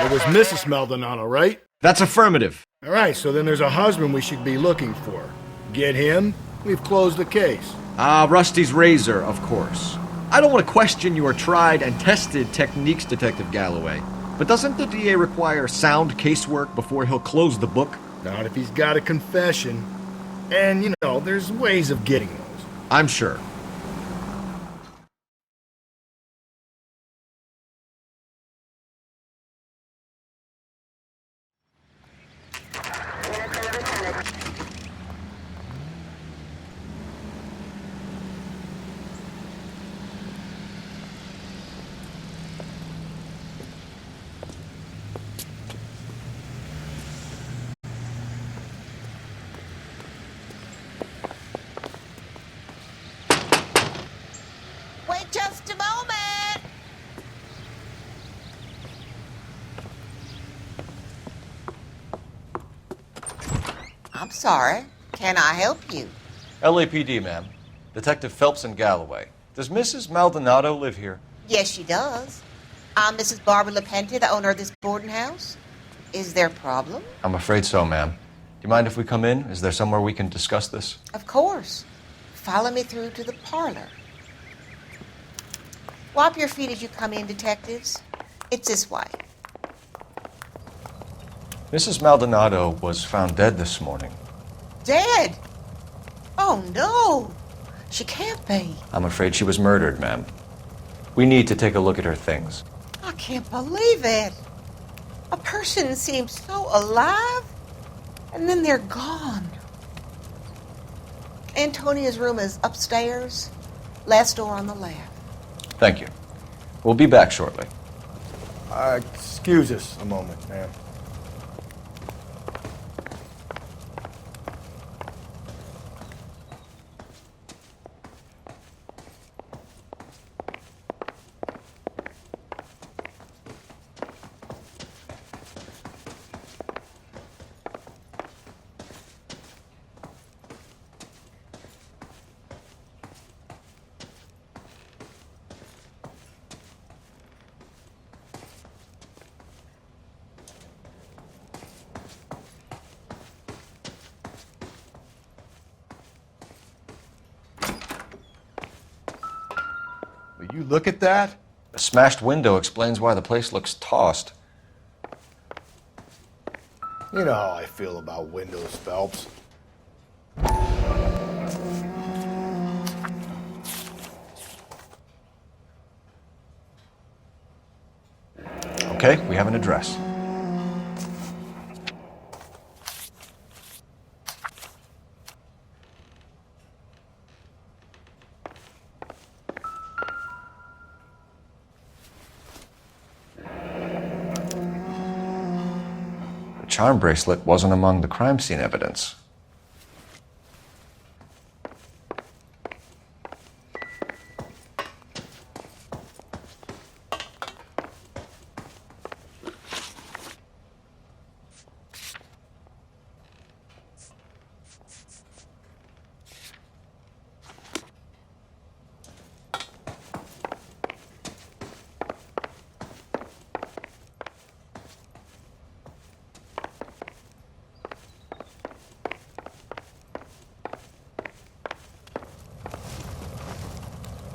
Well, there's Mrs. Maldonado, right? That's affirmative. All right, so then there's a husband we should be looking for. Get him, we've closed the case. Rusty's razor, of course. I don't want to question your tried and tested techniques, Detective Galloway. But doesn't the DA require sound casework before he'll close the book? Not if he's got a confession. And, there's ways of getting those. I'm sure. Wait just a moment. I'm sorry. Can I help you? LAPD, ma'am. Detective Phelps and Galloway. Does Mrs. Maldonado live here? Yes, she does. I'm Mrs. Barbara LaPente, the owner of this boarding house. Is there a problem? I'm afraid so, ma'am. Do you mind if we come in? Is there somewhere we can discuss this? Of course. Follow me through to the parlor. Wipe your feet as you come in, detectives. It's this way. Mrs. Maldonado was found dead this morning. Dead? Oh, no. She can't be. I'm afraid she was murdered, ma'am. We need to take a look at her things. I can't believe it. A person seems so alive, and then they're gone. Antonia's room is upstairs, last door on the left. Thank you. We'll be back shortly. Excuse us a moment, ma'am. Will you look at that? A smashed window explains why the place looks tossed. You know how I feel about windows, Phelps. Okay, we have an address. The charm bracelet wasn't among the crime scene evidence.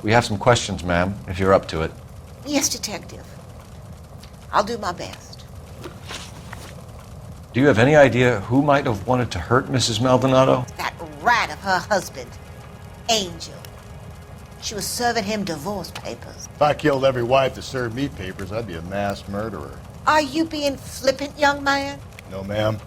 We have some questions, ma'am, if you're up to it. Yes, detective. I'll do my best. Do you have any idea who might have wanted to hurt Mrs. Maldonado? That rat of her husband, Angel. She was serving him divorce papers. If I killed every wife that served me papers, I'd be a mass murderer. Are you being flippant, young man? No, ma'am.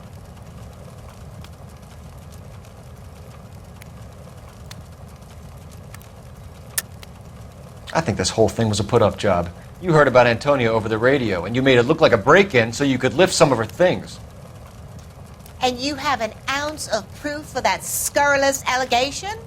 I think this whole thing was a put-up job. You heard about Antonia over the radio, and you made it look like a break-in so you could lift some of her things. And you have an ounce of proof for that scurrilous allegation?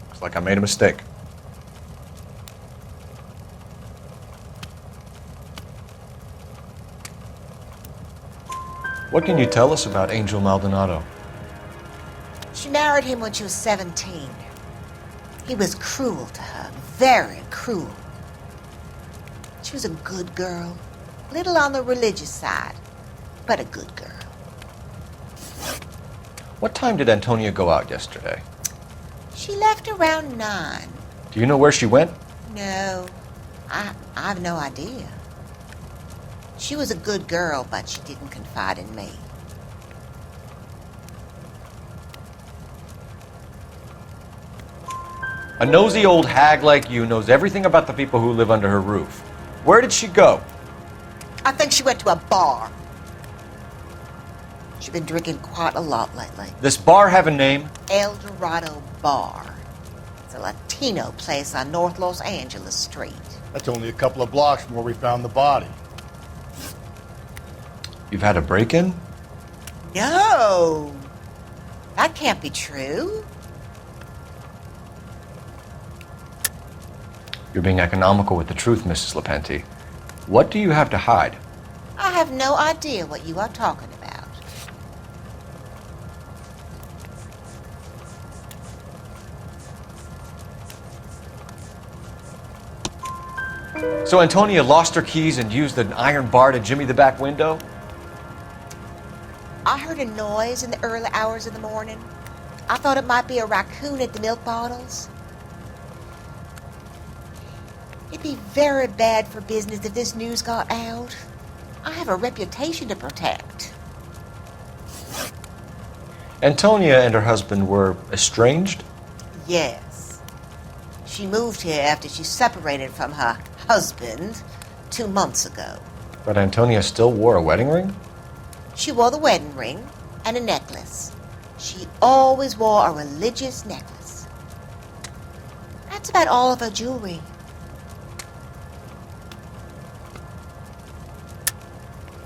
Looks like I made a mistake. What can you tell us about Angel Maldonado? She married him when she was 17. He was cruel to her, very cruel. She was a good girl, little on the religious side, but a good girl. What time did Antonia go out yesterday? She left around 9. Do you know where she went? No, I have no idea. She was a good girl, but she didn't confide in me. A nosy old hag like you knows everything about the people who live under her roof. Where did she go? I think she went to a bar. She's been drinking quite a lot lately. This bar have a name? El Dorado Bar. It's a Latino place on North Los Angeles Street. That's only a couple of blocks from where we found the body. You've had a break-in? No! That can't be true. You're being economical with the truth, Mrs. Lepenti. What do you have to hide? I have no idea what you are talking about. So Antonia lost her keys and used an iron bar to jimmy the back window? I heard a noise in the early hours of the morning. I thought it might be a raccoon at the milk bottles. It'd be very bad for business if this news got out. I have a reputation to protect. Antonia and her husband were estranged? Yes. She moved here after she separated from her husband 2 months ago. But Antonia still wore a wedding ring? She wore the wedding ring and a necklace. She always wore a religious necklace. That's about all of her jewelry.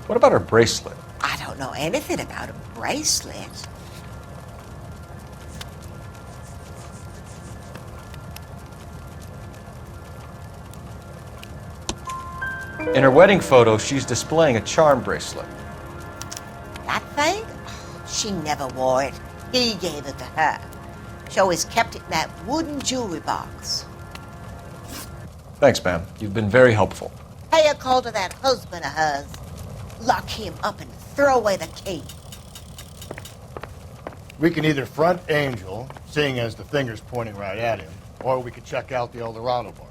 What about her bracelet? I don't know anything about a bracelet. In her wedding photo, she's displaying a charm bracelet. That thing? She never wore it. He gave it to her. She always kept it in that wooden jewelry box. Thanks, ma'am. You've been very helpful. Pay a call to that husband of hers. Lock him up and throw away the key. We can either front Angel, seeing as the finger's pointing right at him, or we could check out the El Dorado bar.